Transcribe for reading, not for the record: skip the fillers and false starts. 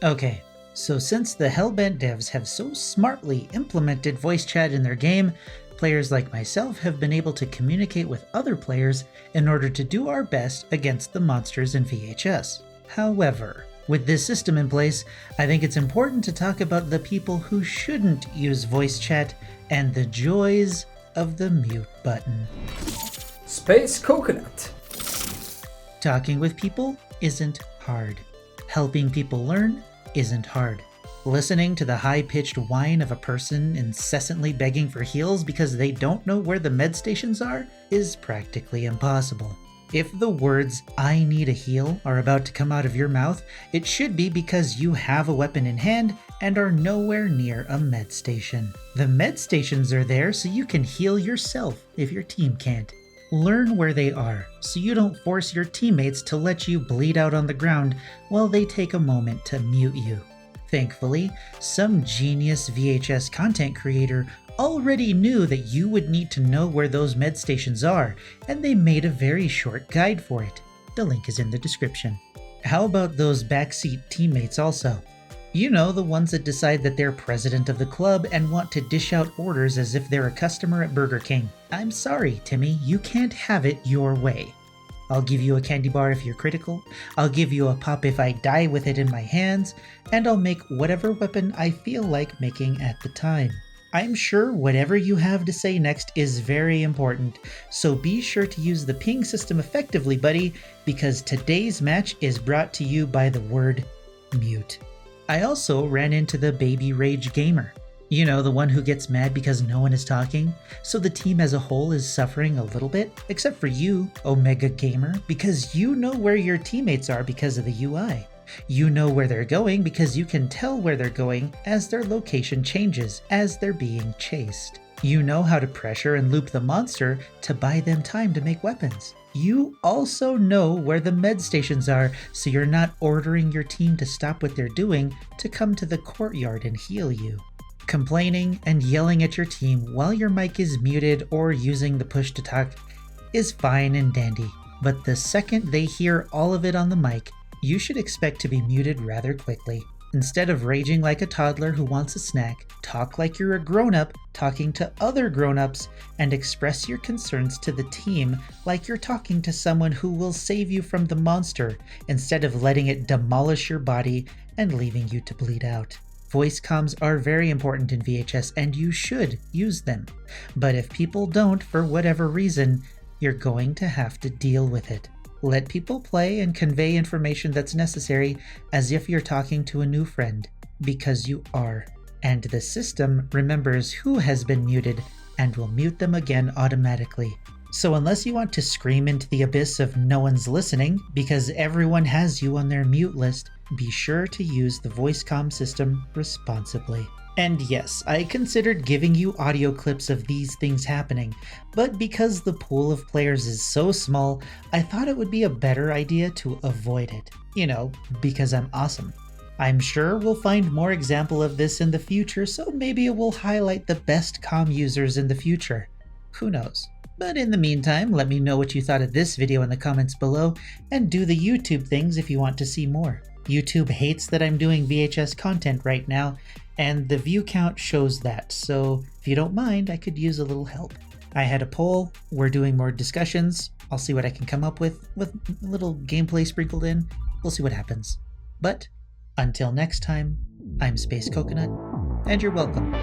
Okay, so since the Hellbent devs have so smartly implemented voice chat in their game, players like myself have been able to communicate with other players in order to do our best against the monsters in VHS. However, with this system in place, I think it's important to talk about the people who shouldn't use voice chat and the joys of the mute button. Space Coconut. Talking with people isn't hard. Helping people learn isn't hard. Listening to the high-pitched whine of a person incessantly begging for heals because they don't know where the med stations are is practically impossible. If the words, "I need a heal," are about to come out of your mouth, it should be because you have a weapon in hand and are nowhere near a med station. The med stations are there so you can heal yourself if your team can't. Learn where they are so you don't force your teammates to let you bleed out on the ground while they take a moment to mute you. Thankfully, some genius VHS content creator already knew that you would need to know where those med stations are, and they made a very short guide for it. The link is in the description. How about those backseat teammates also? You know, the ones that decide that they're president of the club and want to dish out orders as if they're a customer at Burger King. I'm sorry, Timmy, you can't have it your way. I'll give you a candy bar if you're critical, I'll give you a pop if I die with it in my hands, and I'll make whatever weapon I feel like making at the time. I'm sure whatever you have to say next is very important, so be sure to use the ping system effectively, buddy, because today's match is brought to you by the word mute. I also ran into the baby rage gamer. You know, the one who gets mad because no one is talking, so the team as a whole is suffering a little bit, except for you, Omega Gamer, because you know where your teammates are because of the UI. You know where they're going because you can tell where they're going as their location changes as they're being chased. You know how to pressure and loop the monster to buy them time to make weapons. You also know where the med stations are, so you're not ordering your team to stop what they're doing to come to the courtyard and heal you. Complaining and yelling at your team while your mic is muted or using the push to talk is fine and dandy, but the second they hear all of it on the mic, you should expect to be muted rather quickly. Instead of raging like a toddler who wants a snack, talk like you're a grown-up talking to other grown-ups and express your concerns to the team like you're talking to someone who will save you from the monster instead of letting it demolish your body and leaving you to bleed out. Voice comms are very important in VHS and you should use them. But if people don't for whatever reason, you're going to have to deal with it. Let people play and convey information that's necessary as if you're talking to a new friend, because you are. And the system remembers who has been muted and will mute them again automatically. So unless you want to scream into the abyss of no one's listening because everyone has you on their mute list, be sure to use the voice comm system responsibly. And yes, I considered giving you audio clips of these things happening, but because the pool of players is so small, I thought it would be a better idea to avoid it. You know, because I'm awesome. I'm sure we'll find more example of this in the future, so maybe it will highlight the best comm users in the future. Who knows? But in the meantime, let me know what you thought of this video in the comments below, and do the YouTube things if you want to see more. YouTube hates that I'm doing VHS content right now, and the view count shows that, so if you don't mind, I could use a little help. I had a poll, we're doing more discussions, I'll see what I can come up with a little gameplay sprinkled in, we'll see what happens. But until next time, I'm Space Coconut, and you're welcome.